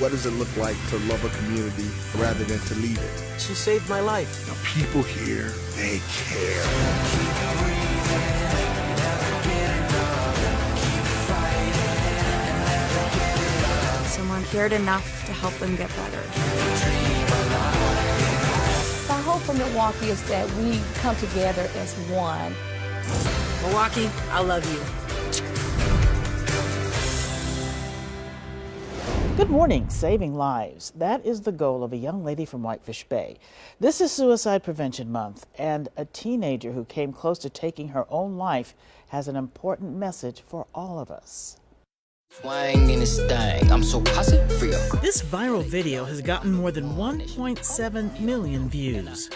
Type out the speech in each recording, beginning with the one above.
What does it look like to love a community rather than to leave it? She saved my life. The people here, they care. Someone cared enough to help them get better. The hope for Milwaukee is that we come together as one. Milwaukee, I love you. Good morning, saving lives. That is the goal of a young lady from Whitefish Bay. This is Suicide Prevention Month, and a teenager who came close to taking her own life has an important message for all of us. This viral video has gotten more than 1.7 million views.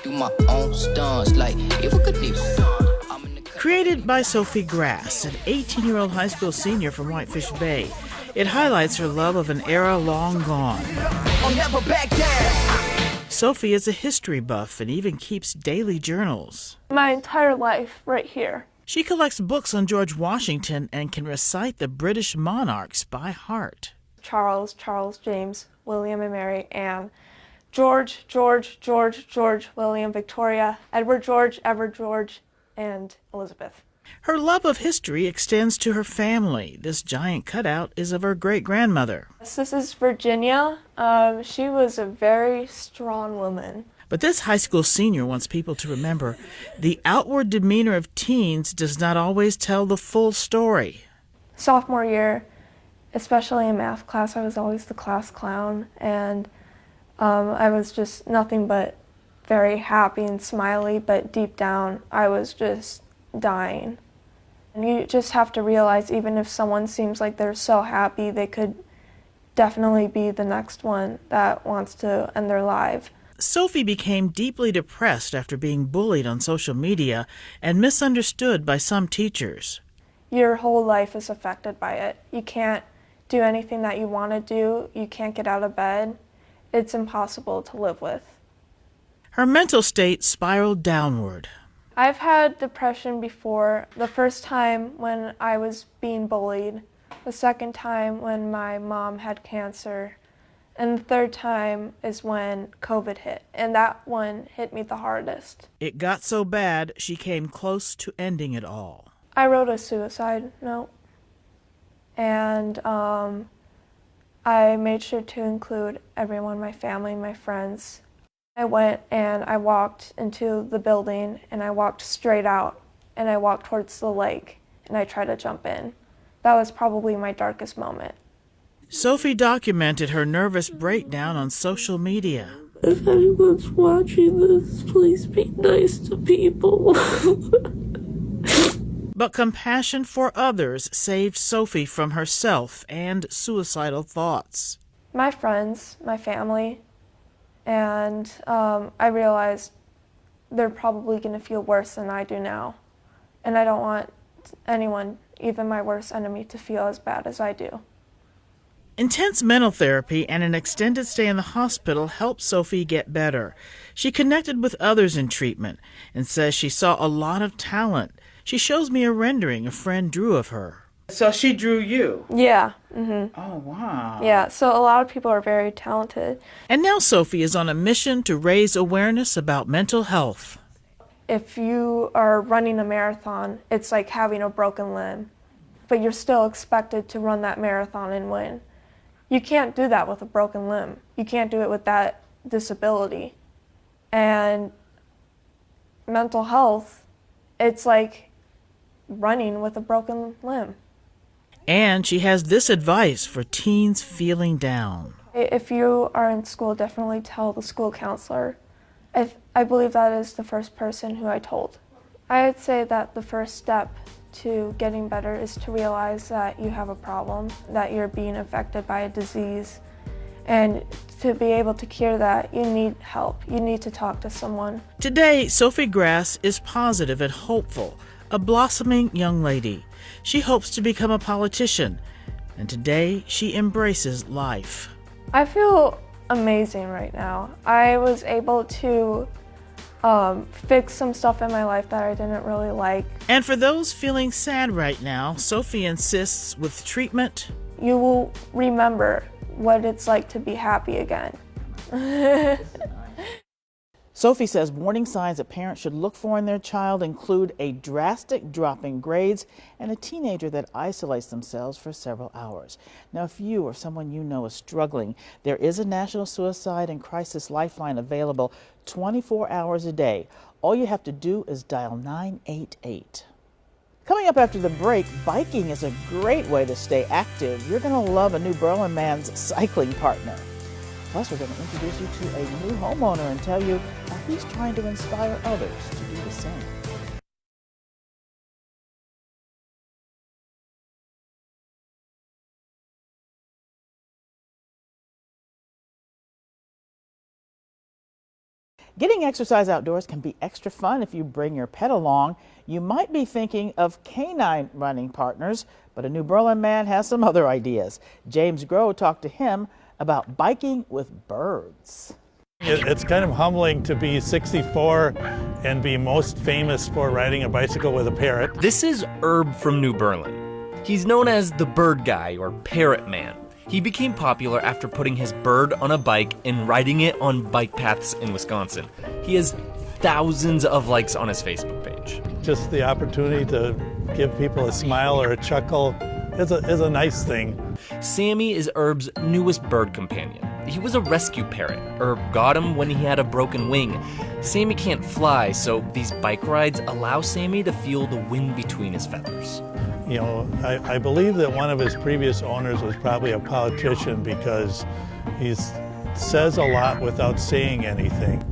Created by Sophie Grass, an 18-year-old high school senior from Whitefish Bay, it highlights her love of an era long gone. I'll never back down. Sophie is a history buff and even keeps daily journals. My entire life right here. She collects books on George Washington and can recite the British monarchs by heart. Charles, James, William and Mary, Anne, George, William, Victoria, Edward George, and Elizabeth. Her love of history extends to her family. This giant cutout is of her great-grandmother. This is Virginia. She was a very strong woman. But this high school senior wants people to remember the outward demeanor of teens does not always tell the full story. Sophomore year, especially in math class, I was always the class clown, and I was just nothing but very happy and smiley, but deep down I was just dying. And you just have to realize, even if someone seems like they're so happy, they could definitely be the next one that wants to end their life. Sophie became deeply depressed after being bullied on social media and misunderstood by some teachers. Your whole life is affected by it. You can't do anything that you want to do. You can't get out of bed. It's impossible to live with. Her mental state spiraled downward. I've had depression before. The first time when I was being bullied, the second time when my mom had cancer, and the third time is when COVID hit, and that one hit me the hardest. It got so bad, she came close to ending it all. I wrote a suicide note, and I made sure to include everyone, my family, my friends. I went and I walked into the building, and I walked straight out, and I walked towards the lake, and I tried to jump in. That was probably my darkest moment. Sophie documented her nervous breakdown on social media. If anyone's watching this, please be nice to people. But compassion for others saved Sophie from herself and suicidal thoughts. My friends, my family, and I realized they're probably going to feel worse than I do now. And I don't want anyone, even my worst enemy, to feel as bad as I do. Intense mental therapy and an extended stay in the hospital helped Sophie get better. She connected with others in treatment and says she saw a lot of talent. She shows me a rendering a friend drew of her. So she drew you? Yeah. Mm-hmm. Oh, wow. Yeah, so a lot of people are very talented. And now Sophie is on a mission to raise awareness about mental health. If you are running a marathon, it's like having a broken limb, but you're still expected to run that marathon and win. You can't do that with a broken limb. You can't do it with that disability. And mental health, it's like running with a broken limb. And she has this advice for teens feeling down. If you are in school, definitely tell the school counselor. I believe that is the first person who I told. I would say that the first step to getting better is to realize that you have a problem, that you're being affected by a disease, and to be able to cure that, you need help. You need to talk to someone. Today, Sophie Grass is positive and hopeful, a blossoming young lady. She hopes to become a politician, and today she embraces life. I feel amazing right now. I was able to fix some stuff in my life that I didn't really like. And for those feeling sad right now, Sophie insists with treatment, you will remember what it's like to be happy again. Sophie says warning signs that parents should look for in their child include a drastic drop in grades and a teenager that isolates themselves for several hours. Now, if you or someone you know is struggling, there is a National Suicide and Crisis Lifeline available 24 hours a day. All you have to do is dial 988. Coming up after the break, biking is a great way to stay active. You're going to love a new Berlin man's cycling partner. Plus, we're going to introduce you to a new homeowner and tell you how he's trying to inspire others to do the same. Getting exercise outdoors can be extra fun if you bring your pet along. You might be thinking of canine running partners, but a new Berlin man has some other ideas. James Groh talked to him about biking with birds. It's kind of humbling to be 64 and be most famous for riding a bicycle with a parrot. This is Herb from New Berlin. He's known as the bird guy or parrot man. He became popular after putting his bird on a bike and riding it on bike paths in Wisconsin. He has thousands of likes on his Facebook page. Just the opportunity to give people a smile or a chuckle is a nice thing. Sammy is Herb's newest bird companion. He was a rescue parrot. Herb got him when he had a broken wing. Sammy can't fly, so these bike rides allow Sammy to feel the wind between his feathers. You know, I believe that one of his previous owners was probably a politician because he says a lot without saying anything.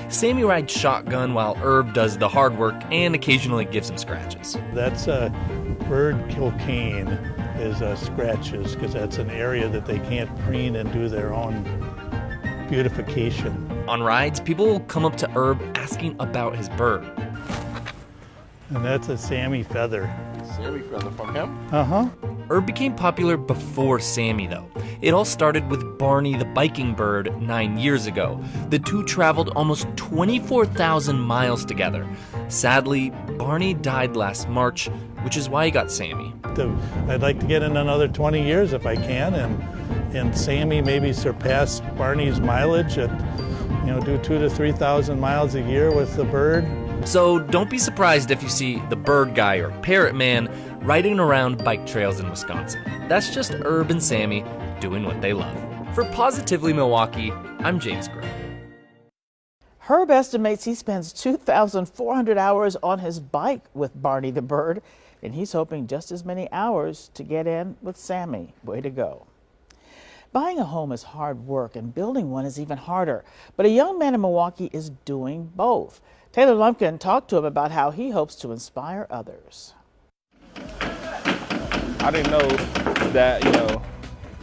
Sammy rides shotgun while Herb does the hard work and occasionally gives him scratches. That's bird cocaine is scratches because that's an area that they can't preen and do their own beautification. On rides, people will come up to Herb asking about his bird. And that's a Sammy feather. Sammy feather from him? Uh-huh. Herb became popular before Sammy, though. It all started with Barney the biking bird 9 years ago. The two traveled almost 24,000 miles together. Sadly, Barney died last March, which is why he got Sammy. I'd like to get in another 20 years if I can, and Sammy maybe surpass Barney's mileage at, do 2,000 to 3,000 miles a year with the bird. So don't be surprised if you see the bird guy or parrot man riding around bike trails in Wisconsin. That's just Herb and Sammy doing what they love. For Positively Milwaukee, I'm James Groh. Herb estimates he spends 2,400 hours on his bike with Barney the bird, and he's hoping just as many hours to get in with Sammy. Way to go. Buying a home is hard work, and building one is even harder. But a young man in Milwaukee is doing both. Taylor Lumpkin talked to him about how he hopes to inspire others. I didn't know that,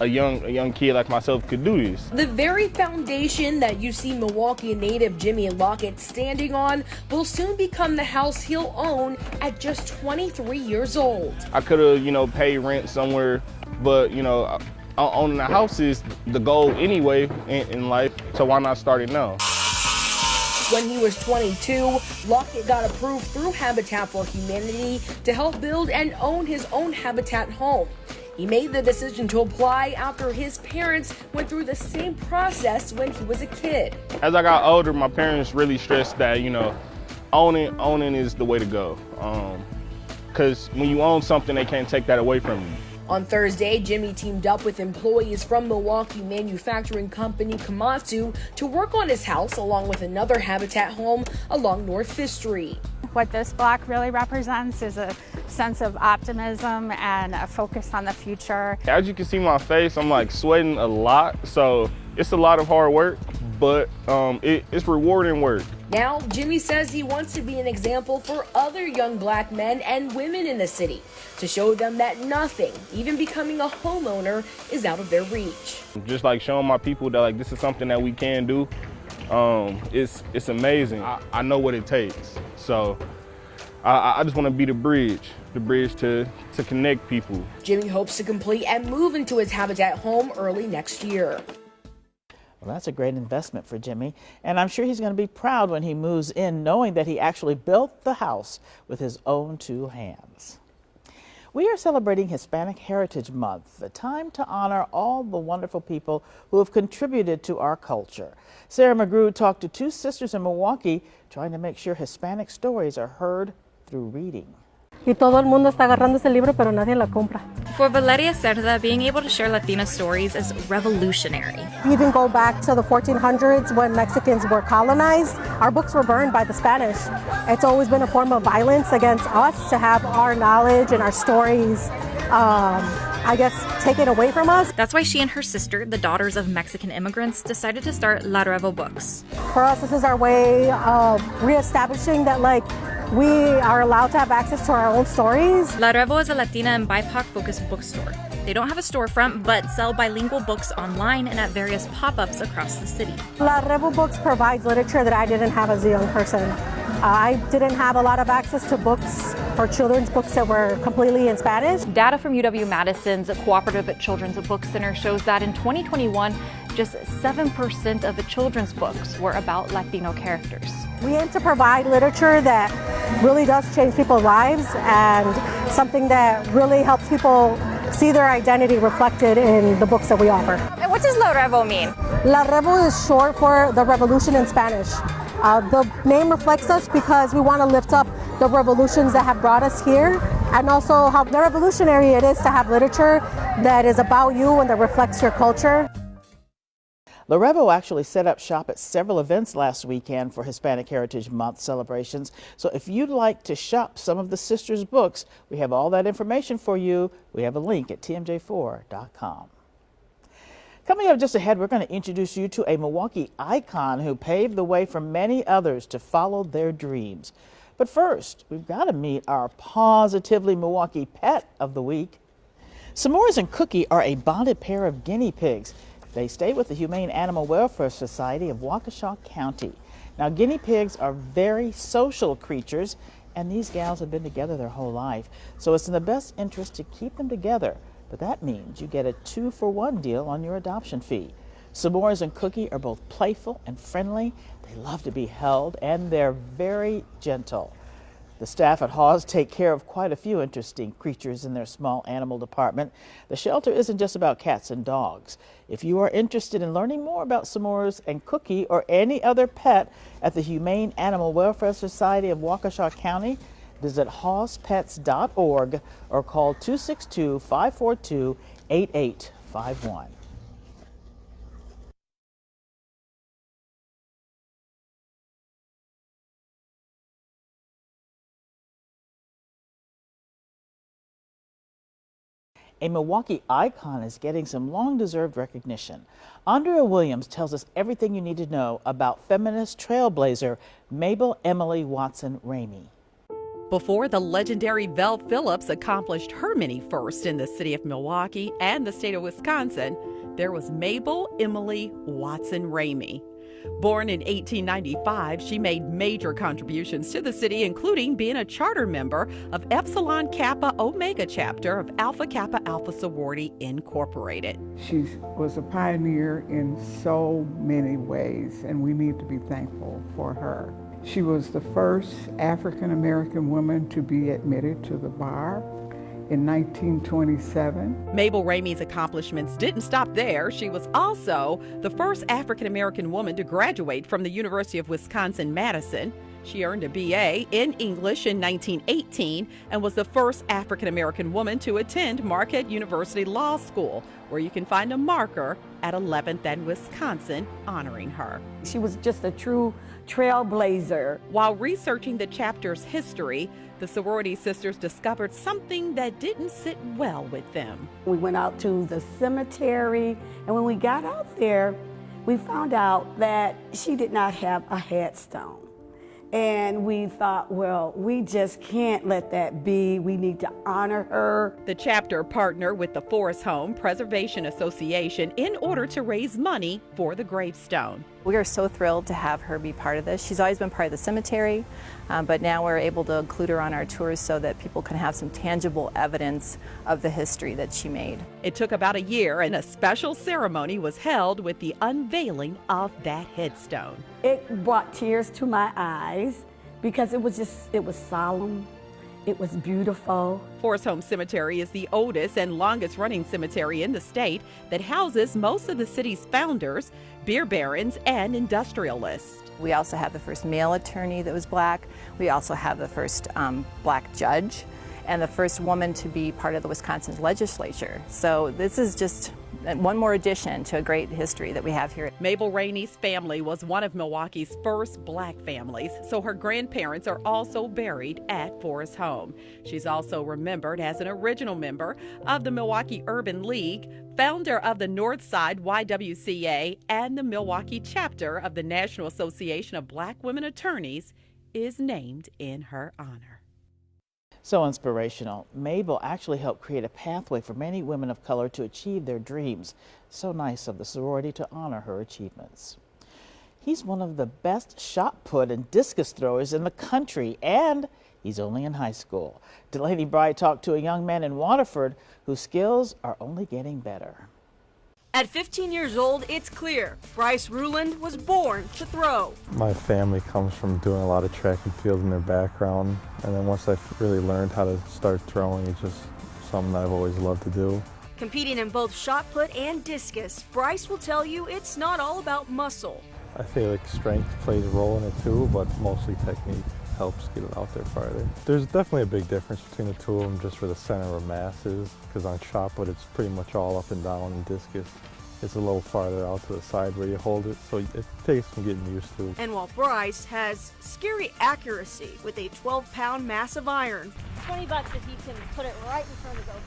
a young kid like myself could do this. The very foundation that you see Milwaukee native Jimmy Lockett standing on will soon become the house he'll own at just 23 years old. I could have, paid rent somewhere, but, owning a house is the goal anyway in life, so why not start it now? When he was 22, Lockett got approved through Habitat for Humanity to help build and own his own Habitat home. He made the decision to apply after his parents went through the same process when he was a kid. As I got older, my parents really stressed that, owning is the way to go. Because when you own something, they can't take that away from you. On Thursday, Jimmy teamed up with employees from Milwaukee manufacturing company Komatsu to work on his house along with another Habitat home along North 5th Street. What this block really represents is a sense of optimism and a focus on the future. As you can see my face, I'm sweating a lot, so it's a lot of hard work, but it's rewarding work. Now, Jimmy says he wants to be an example for other young black men and women in the city to show them that nothing, even becoming a homeowner, is out of their reach. Just showing my people that this is something that we can do. It's amazing. I know what it takes. So I just want to be the bridge to connect people. Jimmy hopes to complete and move into his Habitat home early next year. Well, that's a great investment for Jimmy, and I'm sure he's going to be proud when he moves in knowing that he actually built the house with his own two hands. We are celebrating Hispanic Heritage Month, a time to honor all the wonderful people who have contributed to our culture. Sarah McGrew talked to two sisters in Milwaukee trying to make sure Hispanic stories are heard through reading. Y todo el mundo está agarrando ese libro, pero nadie la compra. For Valeria Cerda, being able to share Latina stories is revolutionary. Even go back to the 1400s when Mexicans were colonized. Our books were burned by the Spanish. It's always been a form of violence against us to have our knowledge and our stories, I guess, taken away from us. That's why she and her sister, the daughters of Mexican immigrants, decided to start La Revo Books. For us, this is our way of reestablishing that, we are allowed to have access to our own stories. La Revo is a Latina and BIPOC-focused bookstore. They don't have a storefront, but sell bilingual books online and at various pop-ups across the city. La Revo Books provides literature that I didn't have as a young person. I didn't have a lot of access to books or children's books that were completely in Spanish. Data from UW-Madison's Cooperative Children's Book Center shows that in 2021, just 7% of the children's books were about Latino characters. We aim to provide literature that really does change people's lives and something that really helps people see their identity reflected in the books that we offer. And what does La Revo mean? La Revo is short for the revolution in Spanish. The name reflects us because we want to lift up the revolutions that have brought us here, and also how revolutionary it is to have literature that is about you and that reflects your culture. La Revo actually set up shop at several events last weekend for Hispanic Heritage Month celebrations. So if you'd like to shop some of the sisters' books, we have all that information for you. We have a link at tmj4.com. Coming up just ahead, we're going to introduce you to a Milwaukee icon who paved the way for many others to follow their dreams. But first, we've got to meet our Positively Milwaukee Pet of the Week. S'mores and Cookie are a bonded pair of guinea pigs. They stay with the Humane Animal Welfare Society of Waukesha County. Now, guinea pigs are very social creatures, and these gals have been together their whole life. So it's in the best interest to keep them together. But that means you get a 2-for-1 deal on your adoption fee. S'mores and Cookie are both playful and friendly. They love to be held, and they're very gentle. The staff at Hawes take care of quite a few interesting creatures in their small animal department. The shelter isn't just about cats and dogs. If you are interested in learning more about S'mores and Cookie or any other pet at the Humane Animal Welfare Society of Waukesha County, visit hawespets.org or call 262-542-8851. A Milwaukee icon is getting some long-deserved recognition. Andrea Williams tells us everything you need to know about feminist trailblazer Mabel Emily Watson Ramey. Before the legendary Vel Phillips accomplished her mini first in the city of Milwaukee and the state of Wisconsin, there was Mabel Emily Watson Ramey. Born in 1895, she made major contributions to the city, including being a charter member of Epsilon Kappa Omega chapter of Alpha Kappa Alpha Sorority Incorporated. She was a pioneer in so many ways, and we need to be thankful for her. She was the first African-American woman to be admitted to the bar in 1927. Mabel Ramey's accomplishments didn't stop there. She was also the first African-American woman to graduate from the University of Wisconsin-Madison. She earned a BA in English in 1918 and was the first African-American woman to attend Marquette University Law School, where you can find a marker at 11th and Wisconsin honoring her. She was just a true trailblazer. While researching the chapter's history, the sorority sisters discovered something that didn't sit well with them. We went out to the cemetery, and when we got out there, we found out that she did not have a headstone. And we thought, well, we just can't let that be. We need to honor her. The chapter partnered with the Forest Home Preservation Association in order to raise money for the gravestone. We are so thrilled to have her be part of this. She's always been part of the cemetery, but now we're able to include her on our tours so that people can have some tangible evidence of the history that she made. It took about a year, and a special ceremony was held with the unveiling of that headstone. It brought tears to my eyes because it was solemn. It was beautiful. Forest Home Cemetery is the oldest and longest running cemetery in the state that houses most of the city's founders, beer barons, and industrialists. We also have the first male attorney that was black. We also have the first black judge and the first woman to be part of the Wisconsin legislature. So this is just one more addition to a great history that we have here. Mabel Ramey's family was one of Milwaukee's first black families, so her grandparents are also buried at Forest Home. She's also remembered as an original member of the Milwaukee Urban League, founder of the Northside YWCA, and the Milwaukee chapter of the National Association of Black Women Attorneys is named in her honor. So inspirational. Mabel actually helped create a pathway for many women of color to achieve their dreams. So nice of the sorority to honor her achievements. He's one of the best shot put and discus throwers in the country, and he's only in high school. Delaney Bright talked to a young man in Waterford whose skills are only getting better. At 15 years old, it's clear Bryce Ruland was born to throw. My family comes from doing a lot of track and field in their background, and then once I really learned how to start throwing, it's just something I've always loved to do. Competing in both shot put and discus, Bryce will tell you it's not all about muscle. I feel like strength plays a role in it too, but mostly technique helps get it out there farther. There's definitely a big difference between the two of them just where the center of mass is, because on shot put it's pretty much all up and down, and discus it's a little farther out to the side where you hold it, so it takes some getting used to. And while Bryce has scary accuracy with a 12-pound mass of iron, $20 if you can put it right in front of the goal.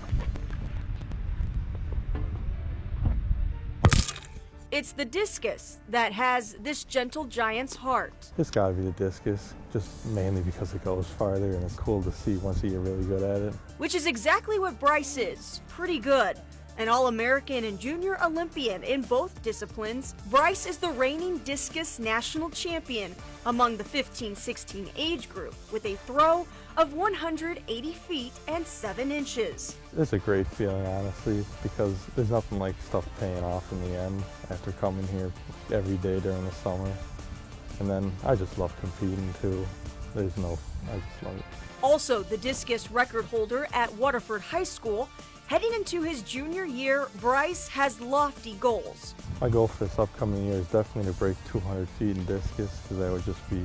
it's the discus that has this gentle giant's heart. It's got to be the discus, just mainly because it goes farther and it's cool to see once you get really good at it. Which is exactly what Bryce is, pretty good. An All-American and Junior Olympian in both disciplines, Bryce is the reigning discus national champion among the 15-16 age group with a throw of 180 feet and 7 inches. It's a great feeling, honestly, because there's nothing like stuff paying off in the end after coming here every day during the summer. And then I just love competing too. I just love it. Also the discus record holder at Waterford High School. Heading into his junior year, Bryce has lofty goals. My goal for this upcoming year is definitely to break 200 feet in discus, because that would just be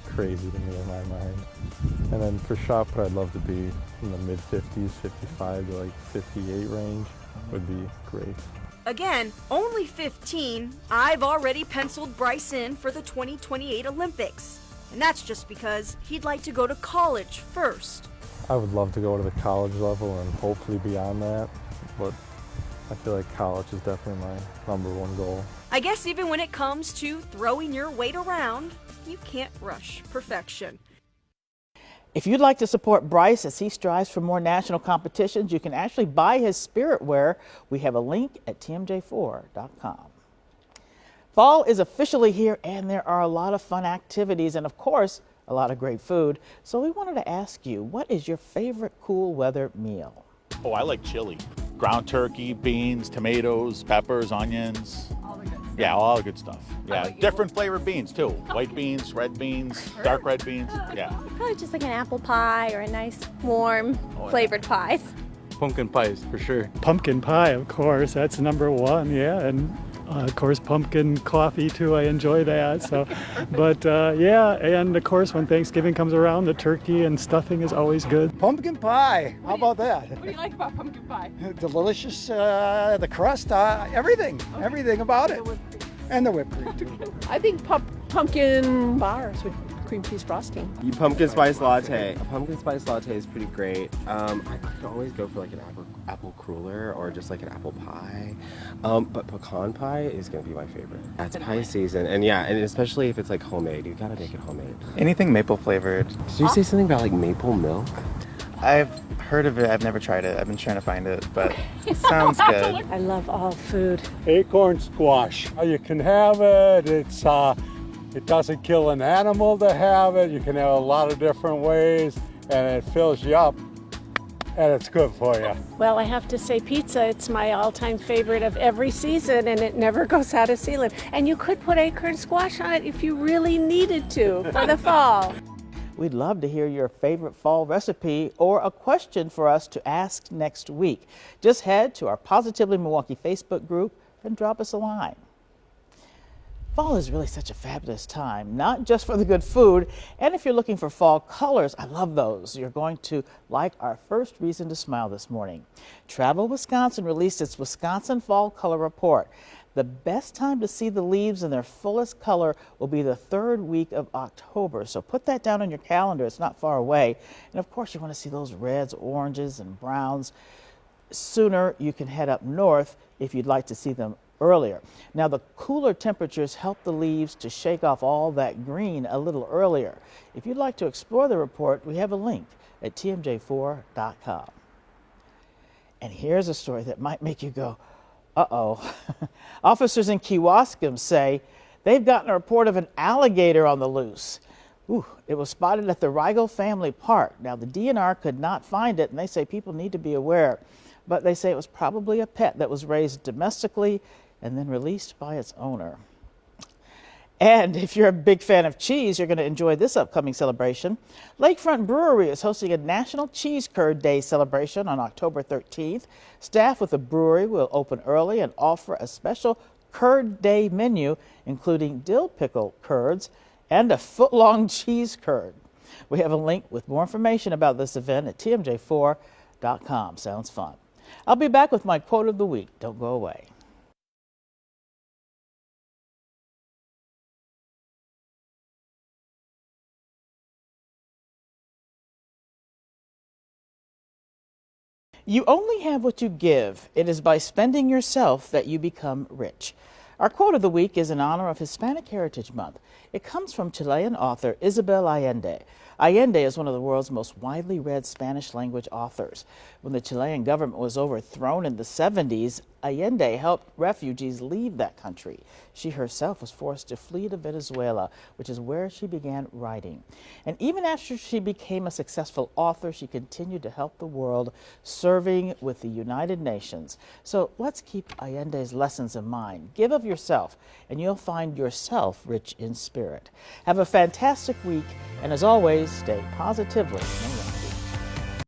crazy to me in my mind. And then for shot put, I'd love to be in the mid-50s, 55 to like 58 range would be great. Again, only 15, I've already penciled Bryce in for the 2028 Olympics. And that's just because he'd like to go to college first. I would love to go to the college level and hopefully beyond that, but I feel like college is definitely my #1 goal. I guess even when it comes to throwing your weight around, you can't rush perfection. If you'd like to support Bryce as he strives for more national competitions, you can actually buy his spirit wear. We have a link at tmj4.com. Fall is officially here, and there are a lot of fun activities and, of course, a lot of great food. So we wanted to ask you, what is your favorite cool weather meal? Oh, I like chili. Ground turkey, beans, tomatoes, peppers, onions. Yeah, all the good stuff. Yeah, different flavored beans too. White beans, red beans, dark red beans. Yeah. Probably just like an apple pie or a nice warm flavored pies. Pumpkin pies for sure. Pumpkin pie, of course, that's #1, yeah, and of course pumpkin coffee too, I enjoy that. So, but yeah, and of course when Thanksgiving comes around, the turkey and stuffing is always good. Pumpkin pie, how about that? What do you like about pumpkin pie? Delicious, the crust, everything, everything about it. And the whipped cream too. I think pumpkin bars with cream cheese frosting. Pumpkin spice latte. A pumpkin spice latte is pretty great. I could always go for like an apple cruller or just like an apple pie. But pecan pie is gonna be my favorite. It's pie season, and yeah, and especially if it's like homemade, you gotta make it homemade. Anything maple flavored. Did you say something about like maple milk? I've heard of it, I've never tried it. I've been trying to find it, but it sounds good. I love all food. Acorn squash. You can have it. It doesn't kill an animal to have it. You can have a lot of different ways, and it fills you up, and it's good for you. Well, I have to say pizza, it's my all-time favorite of every season, and it never goes out of season. And you could put acorn squash on it if you really needed to for the fall. We'd love to hear your favorite fall recipe or a question for us to ask next week. Just head to our Positively Milwaukee Facebook group and drop us a line. Fall is really such a fabulous time, not just for the good food, and if you're looking for fall colors, I love those. You're going to like our first reason to smile this morning. Travel Wisconsin released its Wisconsin Fall Color Report. The best time to see the leaves in their fullest color will be the third week of October, so put that down on your calendar. It's not far away. And of course, you want to see those reds, oranges, and browns. Sooner you can head up north if you'd like to see them earlier. Now, the cooler temperatures help the leaves to shake off all that green a little earlier. If you'd like to explore the report, we have a link at tmj4.com. And here's a story that might make you go, uh-oh. Officers in Kewaskum say they've gotten a report of an alligator on the loose. Ooh, it was spotted at the Rigel Family Park. Now, the DNR could not find it, and they say people need to be aware. But they say it was probably a pet that was raised domestically and then released by its owner. And if you're a big fan of cheese, you're going to enjoy this upcoming celebration. Lakefront Brewery is hosting a National Cheese Curd Day celebration on October 13th. Staff with the brewery will open early and offer a special Curd Day menu, including dill pickle curds and a foot-long cheese curd. We have a link with more information about this event at tmj4.com. Sounds fun. I'll be back with my quote of the week. Don't go away. You only have what you give. It is by spending yourself that you become rich. Our quote of the week is in honor of Hispanic Heritage Month. It comes from Chilean author Isabel Allende. Allende is one of the world's most widely read Spanish language authors. When the Chilean government was overthrown in the 70s, Allende helped refugees leave that country. She herself was forced to flee to Venezuela, which is where she began writing. And even after she became a successful author, she continued to help the world, serving with the United Nations. So let's keep Allende's lessons in mind. Give of yourself, and you'll find yourself rich in spirit. Have a fantastic week, and as always, stay positively Milwaukee.